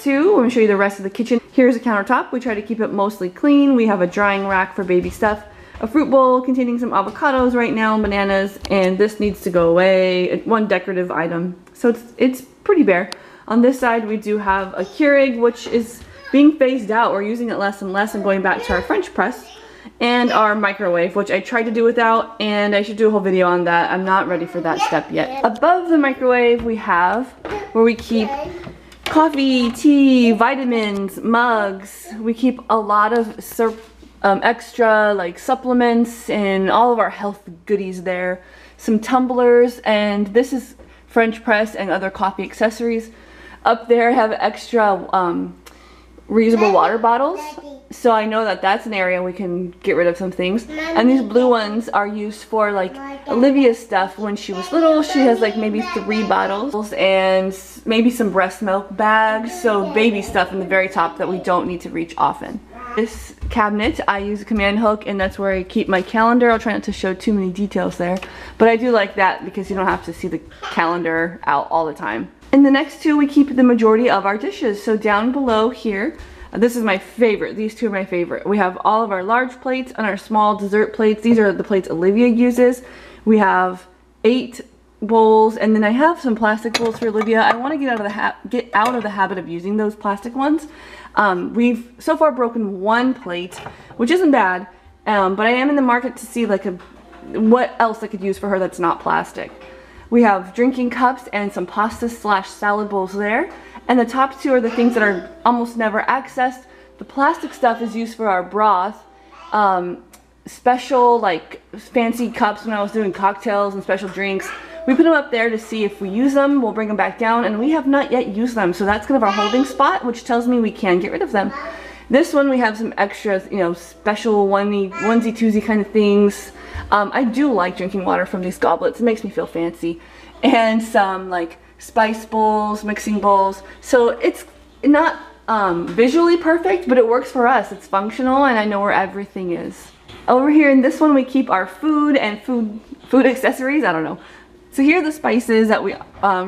I'm going to show you the rest of the kitchen. Here's a countertop. We try to keep it mostly clean. We have a drying rack for baby stuff, a fruit bowl containing some avocados right now, bananas, and this needs to go away. One decorative item. So it's pretty bare. On this side we do have a Keurig, which is being phased out. We're using it less and less and going back to our French press. And our microwave, which I tried to do without, and I should do a whole video on that. I'm not ready for that step yet. Above the microwave we have where we keep coffee, tea, vitamins, mugs. We keep a lot of extra like supplements and all of our health goodies there. Some tumblers, and this is French press and other coffee accessories. Up there I have extra reusable water bottles. So I know that that's an area we can get rid of some things. And these blue ones are used for like Olivia's stuff. When she was little, she has like maybe 3 bottles and maybe some breast milk bags. So baby stuff in the very top that we don't need to reach often. This cabinet, I use a command hook, and that's where I keep my calendar. I'll try not to show too many details there. But I do like that because you don't have to see the calendar out all the time. In the next two, we keep the majority of our dishes. So down below here, this is my favorite. These two are my favorite. We have all of our large plates and our small dessert plates. These are the plates Olivia uses. We have 8 bowls, and then I have some plastic bowls for Olivia. I want to get out of the habit of using those plastic ones. We've so far broken 1 plate, which isn't bad, but I am in the market to see like what else I could use for her that's not plastic. We have drinking cups and some pasta / salad bowls there. And the top 2 are the things that are almost never accessed. The plastic stuff is used for our broth. Special like fancy cups when I was doing cocktails and special drinks. We put them up there to see if we use them. We'll bring them back down, and we have not yet used them. So that's kind of our holding spot, which tells me we can get rid of them. This one we have some extra, you know, special onesie twosie kind of things. I do like drinking water from these goblets. It makes me feel fancy. And some like spice bowls, mixing bowls. So it's not visually perfect, but it works for us. It's functional, and I know where everything is. Over here in this one we keep our food and food accessories. I don't know. So here are the spices that we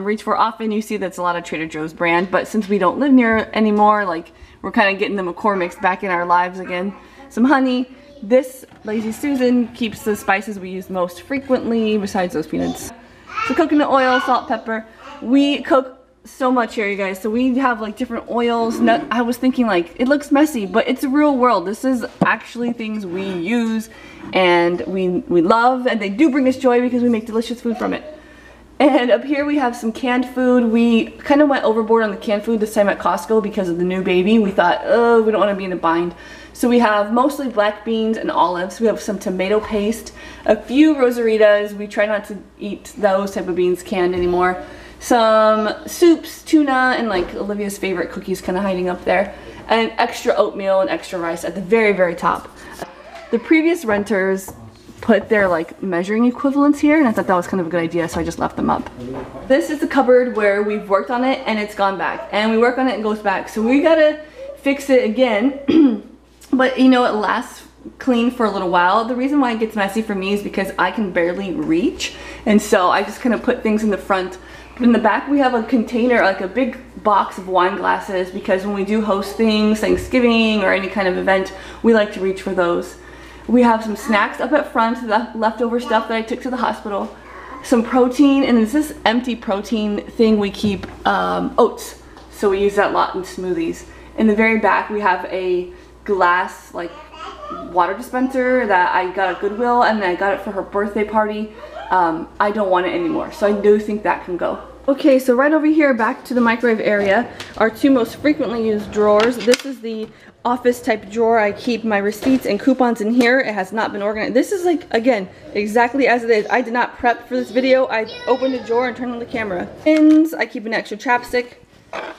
reach for often. You see that's a lot of Trader Joe's brand, but since we don't live near anymore, like we're kind of getting the McCormick's back in our lives again. Some honey. This Lazy Susan keeps the spices we use most frequently besides those peanuts. So coconut oil, salt, pepper. We cook so much here, you guys. So we have like different oils. I was thinking like it looks messy, but it's a real world. This is actually things we use and we love, and they do bring us joy because we make delicious food from it. And up here we have some canned food. We kind of went overboard on the canned food this time at Costco because of the new baby. We thought, oh, we don't want to be in a bind. So we have mostly black beans and olives. We have some tomato paste, a few rosaritas. We try not to eat those type of beans canned anymore. Some soups, tuna, and like Olivia's favorite cookies kind of hiding up there. And extra oatmeal and extra rice at the very, very top. The previous renters put their like measuring equivalents here, and I thought that was kind of a good idea, so I just left them up. This is the cupboard where we've worked on it and it's gone back, and we work on it and it goes back, so we gotta fix it again. But you know, it lasts clean for a little while. The reason why it gets messy for me is because I can barely reach, and so I just kind of put things in the front. But in the back we have a container, like a big box of wine glasses, because when we do host things, Thanksgiving or any kind of event, we like to reach for those. We have some snacks up at front, leftover stuff that I took to the hospital. Some protein, and this empty protein thing we keep oats. So we use that a lot in smoothies. In the very back we have a glass like water dispenser that I got at Goodwill, and I got it for her birthday party. I don't want it anymore, so I do think that can go. Okay, so right over here, back to the microwave area, our 2 most frequently used drawers. This is the office type drawer. I keep my receipts and coupons in here. It has not been organized. This is like, again, exactly as it is. I did not prep for this video. I opened a drawer and turned on the camera. Pins, I keep an extra chapstick.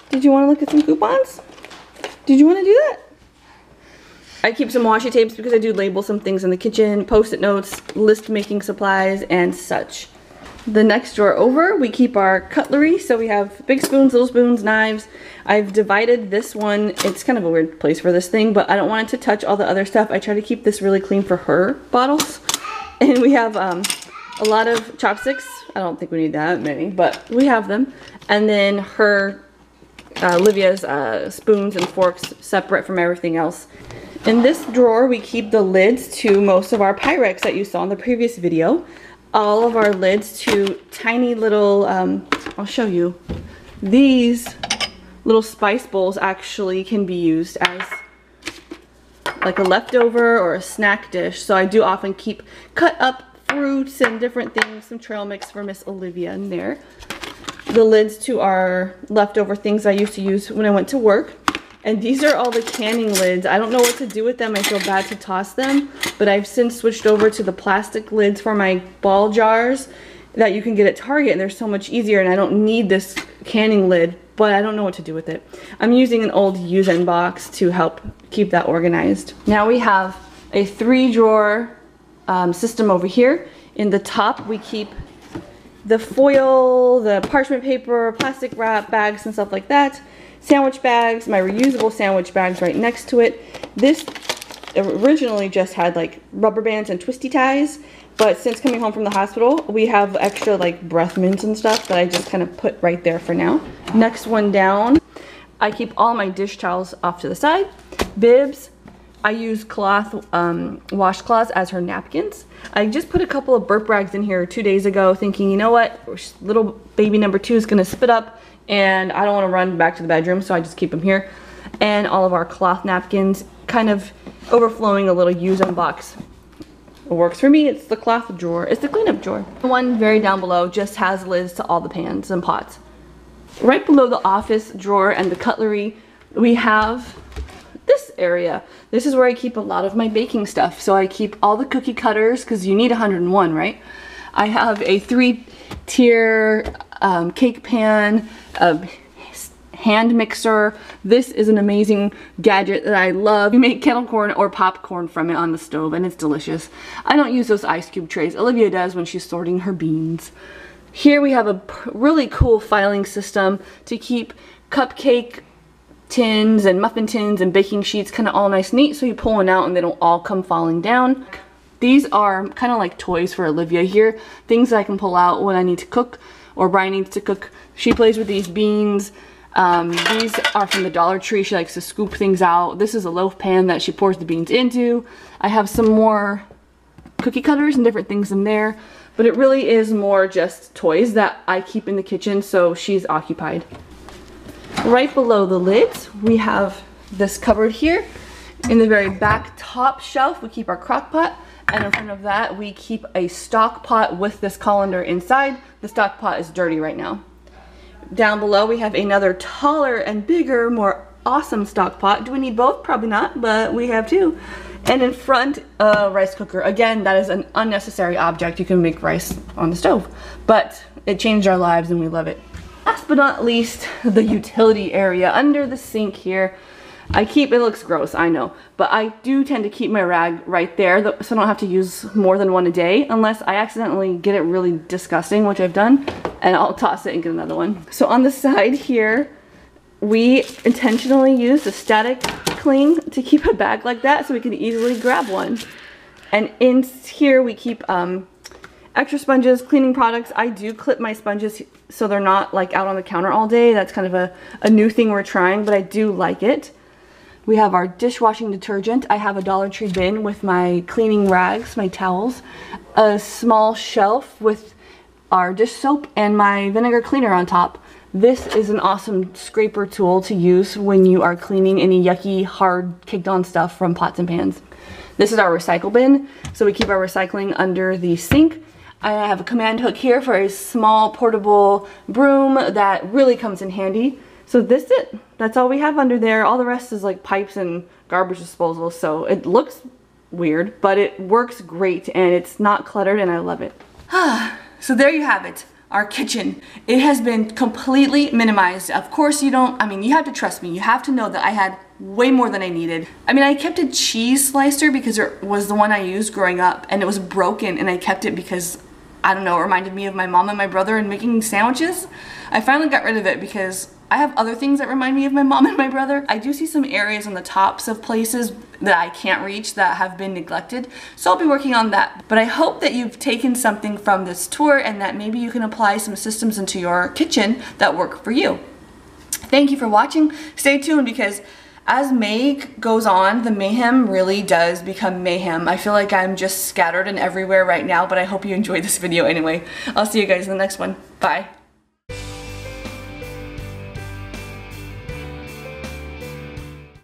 Did you want to look at some coupons? Did you want to do that? I keep some washi tapes because I do label some things in the kitchen, post-it notes, list making supplies, and such. The next drawer over, we keep our cutlery. So we have big spoons, little spoons, knives. I've divided this one. It's kind of a weird place for this thing, but I don't want it to touch all the other stuff. I try to keep this really clean for her bottles. And we have a lot of chopsticks. I don't think we need that many, but we have them. And then her Olivia's spoons and forks separate from everything else. In this drawer, we keep the lids to most of our Pyrex that you saw in the previous video. All of our lids to tiny little, I'll show you. These little spice bowls actually can be used as like a leftover or a snack dish. So I do often keep cut up fruits and different things, some trail mix for Miss Olivia in there. The lids to our leftover things I used to use when I went to work. And these are all the canning lids. I don't know what to do with them. I feel bad to toss them, but I've since switched over to the plastic lids for my ball jars that you can get at Target, and they're so much easier, and I don't need this canning lid, but I don't know what to do with it. I'm using an old use-in box to help keep that organized. Now we have a 3-drawer system over here. In the top, we keep the foil, the parchment paper, plastic wrap, bags, and stuff like that. Sandwich bags, my reusable sandwich bags right next to it. This originally just had like rubber bands and twisty ties, but since coming home from the hospital, we have extra like breath mints and stuff that I just kind of put right there for now. Next one down, I keep all my dish towels off to the side. Bibs, I use cloth, washcloths as her napkins. I just put a couple of burp rags in here 2 days ago thinking, you know what, little baby number 2 is gonna spit up and I don't want to run back to the bedroom, so I just keep them here. And all of our cloth napkins, kind of overflowing a little use-in box. It works for me. It's the cloth drawer. It's the cleanup drawer. The one very down below just has lids to all the pans and pots. Right below the office drawer and the cutlery, we have this area. This is where I keep a lot of my baking stuff. So I keep all the cookie cutters, because you need 101, right? I have a 3-tier cake pan, a hand mixer. This is an amazing gadget that I love. You make kettle corn or popcorn from it on the stove, and it's delicious. I don't use those ice cube trays. Olivia does when she's sorting her beans. Here we have a really cool filing system to keep cupcake tins and muffin tins and baking sheets kind of all nice and neat, so you pull one out and they don't all come falling down. These are kind of like toys for Olivia here, things that I can pull out when I need to cook or Brian needs to cook. She plays with these beans. These are from the Dollar Tree. She likes to scoop things out. This is a loaf pan that she pours the beans into. I have some more cookie cutters and different things in there, but it really is more just toys that I keep in the kitchen, so she's occupied. Right below the lids, we have this cupboard here. In the very back top shelf, we keep our crock pot, and in front of that, we keep a stock pot with this colander inside. The stock pot is dirty right now. Down below, we have another taller and bigger, more awesome stock pot. Do we need both? Probably not, but we have two. And in front, a rice cooker. Again, that is an unnecessary object. You can make rice on the stove, but it changed our lives and we love it. Last but not least, the utility area under the sink here. It looks gross, I know, but I do tend to keep my rag right there so I don't have to use more than one a day unless I accidentally get it really disgusting, which I've done, and I'll toss it and get another one. So on the side here, we intentionally use a static cling to keep a bag like that so we can easily grab one. And in here we keep extra sponges, cleaning products. I do clip my sponges so they're not like out on the counter all day. That's kind of a new thing we're trying, but I do like it. We have our dishwashing detergent. I have a Dollar Tree bin with my cleaning rags, my towels, a small shelf with our dish soap, and my vinegar cleaner on top. This is an awesome scraper tool to use when you are cleaning any yucky, hard, caked on stuff from pots and pans. This is our recycle bin, so we keep our recycling under the sink. I have a command hook here for a small portable broom that really comes in handy. So that's all we have under there. All the rest is like pipes and garbage disposal, so it looks weird, but it works great and it's not cluttered and I love it. So there you have it, our kitchen. It has been completely minimized. Of course you have to trust me. You have to know that I had way more than I needed. I kept a cheese slicer because it was the one I used growing up and it was broken, and I kept it because, I don't know, it reminded me of my mom and my brother and making sandwiches. I finally got rid of it because I have other things that remind me of my mom and my brother. I do see some areas on the tops of places that I can't reach that have been neglected, so I'll be working on that. But I hope that you've taken something from this tour and that maybe you can apply some systems into your kitchen that work for you. Thank you for watching. Stay tuned because as May goes on, the mayhem really does become mayhem. I feel like I'm just scattered and everywhere right now, but I hope you enjoyed this video anyway. I'll see you guys in the next one. Bye.